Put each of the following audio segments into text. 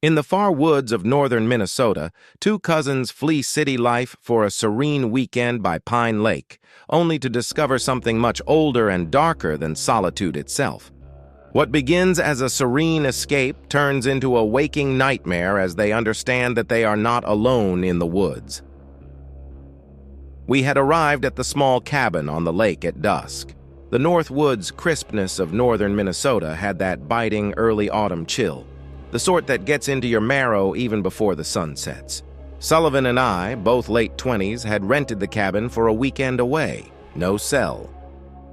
In the far woods of northern Minnesota, two cousins flee city life for a serene weekend by Pine Lake, only to discover something much older and darker than solitude itself. What begins as a serene escape turns into a waking nightmare as they understand that they are not alone in the woods. We had arrived at the small cabin on the lake at dusk. The north woods crispness of northern Minnesota had that biting early autumn chill, the sort that gets into your marrow even before the sun sets. Sullivan and I, both late 20s, had rented the cabin for a weekend away. No cell,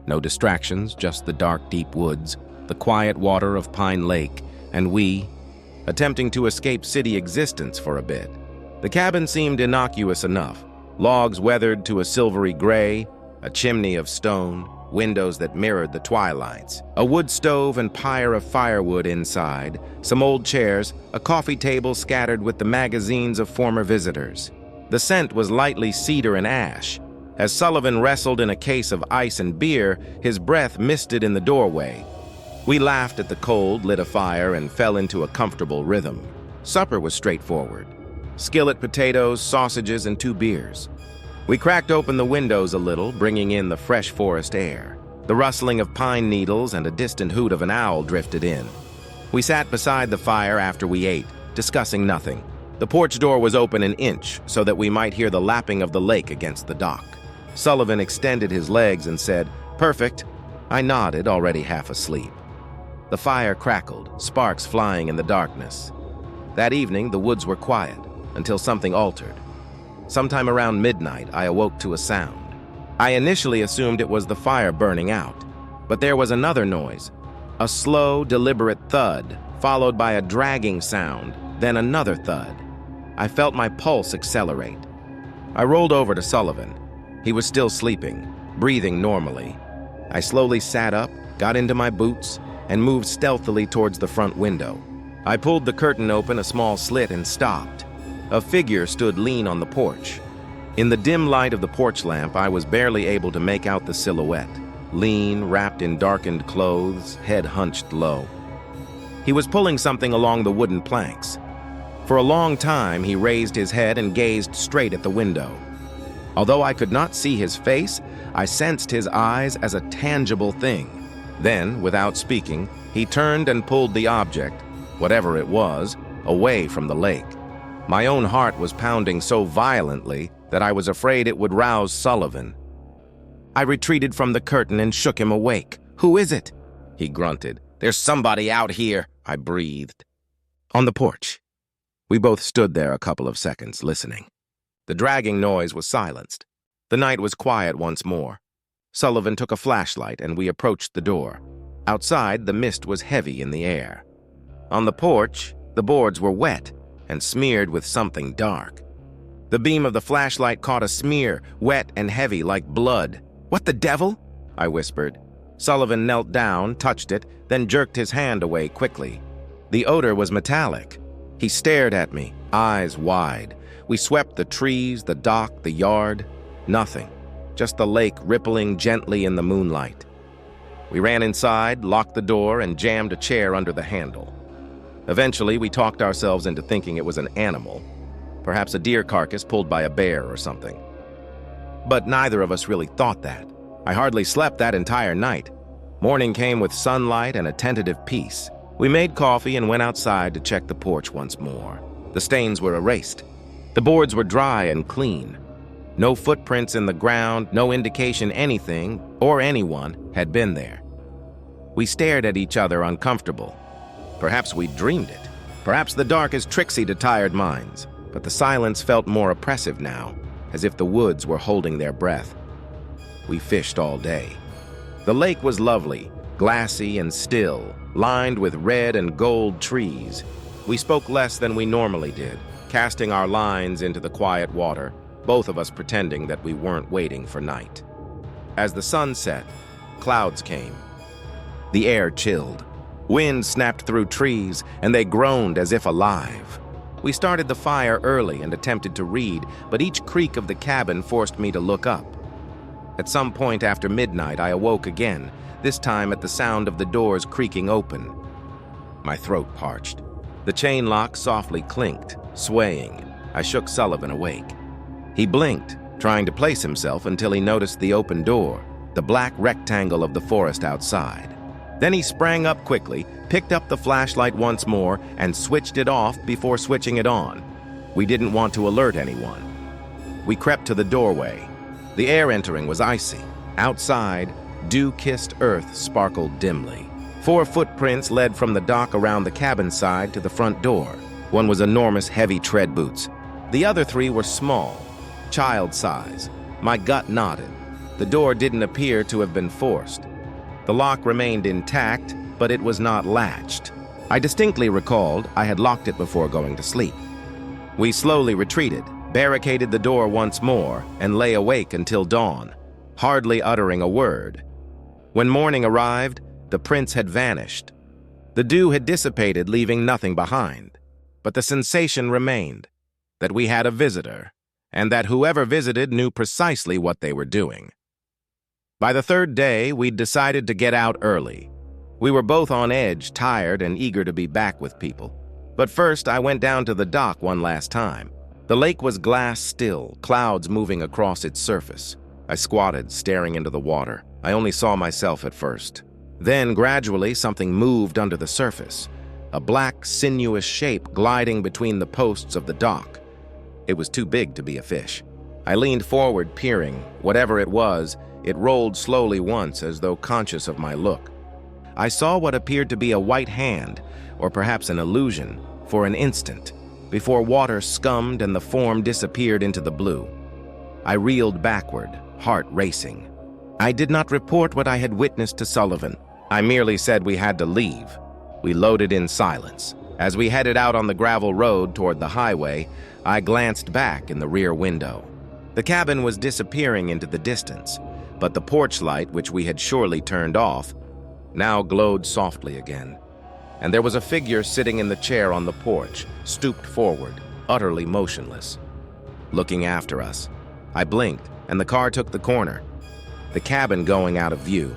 no distractions, just the dark, deep woods, the quiet water of Pine Lake, and we, attempting to escape city existence for a bit. The cabin seemed innocuous enough. Logs weathered to a silvery gray, a chimney of stone, windows that mirrored the twilights, a wood stove and pyre of firewood inside, some old chairs, a coffee table scattered with the magazines of former visitors. The scent was lightly cedar and ash. As Sullivan wrestled in a case of ice and beer, his breath misted in the doorway. We laughed at the cold, lit a fire, and fell into a comfortable rhythm. Supper was straightforward. Skillet potatoes, sausages, and 2 beers. We cracked open the windows a little, bringing in the fresh forest air. The rustling of pine needles and a distant hoot of an owl drifted in. We sat beside the fire after we ate, discussing nothing. The porch door was open an inch so that we might hear the lapping of the lake against the dock. Sullivan extended his legs and said, "Perfect." I nodded, already half asleep. The fire crackled, sparks flying in the darkness. That evening, the woods were quiet, until something altered. Sometime around midnight, I awoke to a sound. I initially assumed it was the fire burning out, but there was another noise, a slow, deliberate thud, followed by a dragging sound, then another thud. I felt my pulse accelerate. I rolled over to Sullivan. He was still sleeping, breathing normally. I slowly sat up, got into my boots, and moved stealthily towards the front window. I pulled the curtain open a small slit and stopped. A figure stood lean on the porch. In the dim light of the porch lamp, I was barely able to make out the silhouette. Lean, wrapped in darkened clothes, head hunched low. He was pulling something along the wooden planks. For a long time, he raised his head and gazed straight at the window. Although I could not see his face, I sensed his eyes as a tangible thing. Then, without speaking, he turned and pulled the object, whatever it was, away from the lake. My own heart was pounding so violently that I was afraid it would rouse Sullivan. I retreated from the curtain and shook him awake. "Who is it?" he grunted. "There's somebody out here," I breathed. On the porch. We both stood there a couple of seconds, listening. The dragging noise was silenced. The night was quiet once more. Sullivan took a flashlight and we approached the door. Outside, the mist was heavy in the air. On the porch, the boards were wet and smeared with something dark. The beam of the flashlight caught a smear, wet and heavy like blood. "What the devil?" I whispered. Sullivan knelt down, touched it, then jerked his hand away quickly. The odor was metallic. He stared at me, eyes wide. We swept the trees, the dock, the yard. Nothing. Just the lake rippling gently in the moonlight. We ran inside, locked the door, and jammed a chair under the handle. Eventually, we talked ourselves into thinking it was an animal, perhaps a deer carcass pulled by a bear or something. But neither of us really thought that. I hardly slept that entire night. Morning came with sunlight and a tentative peace. We made coffee and went outside to check the porch once more. The stains were erased. The boards were dry and clean. No footprints in the ground, no indication anything, or anyone, had been there. We stared at each other uncomfortable. Perhaps we dreamed it. Perhaps the dark is tricksy to tired minds. But the silence felt more oppressive now, as if the woods were holding their breath. We fished all day. The lake was lovely, glassy and still, lined with red and gold trees. We spoke less than we normally did, casting our lines into the quiet water, both of us pretending that we weren't waiting for night. As the sun set, clouds came. The air chilled. Wind snapped through trees, and they groaned as if alive. We started the fire early and attempted to read, but each creak of the cabin forced me to look up. At some point after midnight, I awoke again, this time at the sound of the doors creaking open. My throat parched. The chain lock softly clinked, swaying. I shook Sullivan awake. He blinked, trying to place himself until he noticed the open door, the black rectangle of the forest outside. Then he sprang up quickly, picked up the flashlight once more, and switched it off before switching it on. We didn't want to alert anyone. We crept to the doorway. The air entering was icy. Outside, dew-kissed earth sparkled dimly. 4 footprints led from the dock around the cabin side to the front door. One was enormous, heavy tread boots. The other 3 were small, child size. My gut nodded. The door didn't appear to have been forced. The lock remained intact, but it was not latched. I distinctly recalled I had locked it before going to sleep. We slowly retreated, barricaded the door once more, and lay awake until dawn, hardly uttering a word. When morning arrived, the prints had vanished. The dew had dissipated, leaving nothing behind. But the sensation remained, that we had a visitor, and that whoever visited knew precisely what they were doing. By the 3rd day, we'd decided to get out early. We were both on edge, tired, and eager to be back with people. But first, I went down to the dock one last time. The lake was glass still, clouds moving across its surface. I squatted, staring into the water. I only saw myself at first. Then, gradually, something moved under the surface. A black, sinuous shape gliding between the posts of the dock. It was too big to be a fish. I leaned forward, peering. Whatever it was, it rolled slowly once, as though conscious of my look. I saw what appeared to be a white hand, or perhaps an illusion, for an instant, before water scummed and the form disappeared into the blue. I reeled backward, heart racing. I did not report what I had witnessed to Sullivan. I merely said we had to leave. We loaded in silence. As we headed out on the gravel road toward the highway, I glanced back in the rear window. The cabin was disappearing into the distance, but the porch light, which we had surely turned off, now glowed softly again. And there was a figure sitting in the chair on the porch, stooped forward, utterly motionless, looking after us. I blinked, and the car took the corner, the cabin going out of view.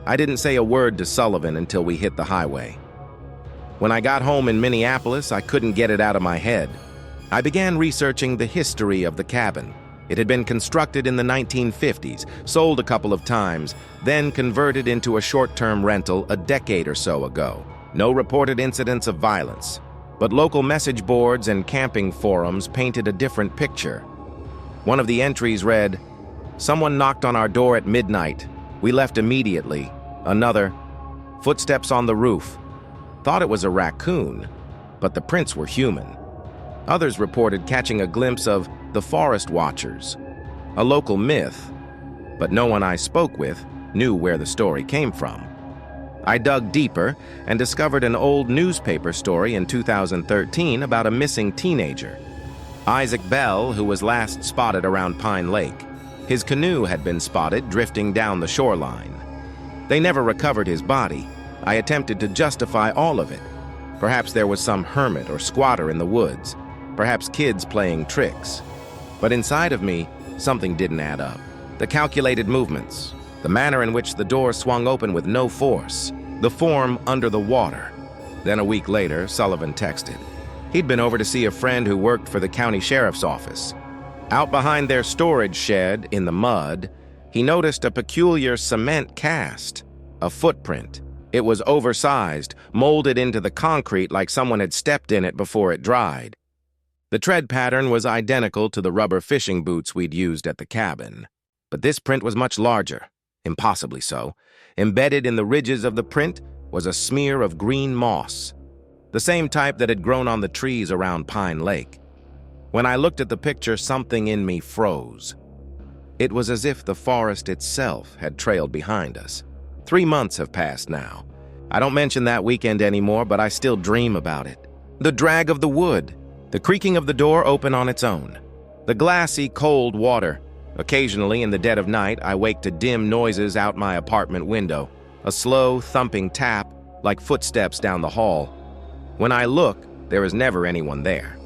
I didn't say a word to Sullivan until we hit the highway. When I got home in Minneapolis, I couldn't get it out of my head. I began researching the history of the cabin. It had been constructed in the 1950s, sold a couple of times, then converted into a short-term rental a decade or so ago. No reported incidents of violence, but local message boards and camping forums painted a different picture. One of the entries read, "Someone knocked on our door at midnight. We left immediately." Another, "Footsteps on the roof." Thought it was a raccoon, but the prints were human. Others reported catching a glimpse of the forest watchers, a local myth, but no one I spoke with knew where the story came from. I dug deeper and discovered an old newspaper story in 2013 about a missing teenager, Isaac Bell, who was last spotted around Pine Lake. His canoe had been spotted drifting down the shoreline. They never recovered his body. I attempted to justify all of it. Perhaps there was some hermit or squatter in the woods, perhaps kids playing tricks. But inside of me, something didn't add up. The calculated movements, the manner in which the door swung open with no force, the form under the water. Then a week later, Sullivan texted. He'd been over to see a friend who worked for the county sheriff's office. Out behind their storage shed in the mud, he noticed a peculiar cement cast, a footprint. It was oversized, molded into the concrete like someone had stepped in it before it dried. The tread pattern was identical to the rubber fishing boots we'd used at the cabin. But this print was much larger, impossibly so. Embedded in the ridges of the print was a smear of green moss, the same type that had grown on the trees around Pine Lake. When I looked at the picture, something in me froze. It was as if the forest itself had trailed behind us. 3 months have passed now. I don't mention that weekend anymore, but I still dream about it. The drag of the wood, the creaking of the door open on its own, the glassy, cold water. Occasionally, in the dead of night, I wake to dim noises out my apartment window, a slow, thumping tap, like footsteps down the hall. When I look, there is never anyone there.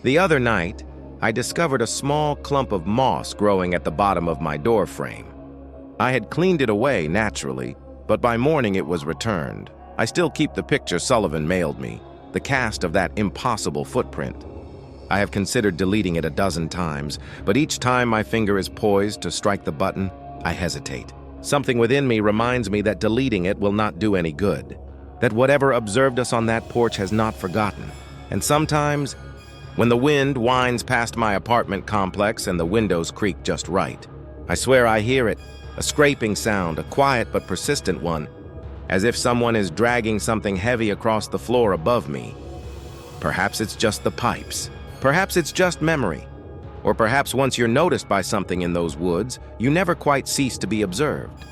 The other night, I discovered a small clump of moss growing at the bottom of my door frame. I had cleaned it away naturally, but by morning it was returned. I still keep the picture Sullivan mailed me. the cast of that impossible footprint. I have considered deleting it a dozen times, but each time my finger is poised to strike the button, I hesitate. Something within me reminds me that deleting it will not do any good, that whatever observed us on that porch has not forgotten. And sometimes, when the wind whines past my apartment complex and the windows creak just right, I swear I hear it, a scraping sound, a quiet but persistent one, as if someone is dragging something heavy across the floor above me. Perhaps it's just the pipes. Perhaps it's just memory. Or perhaps once you're noticed by something in those woods, you never quite cease to be observed.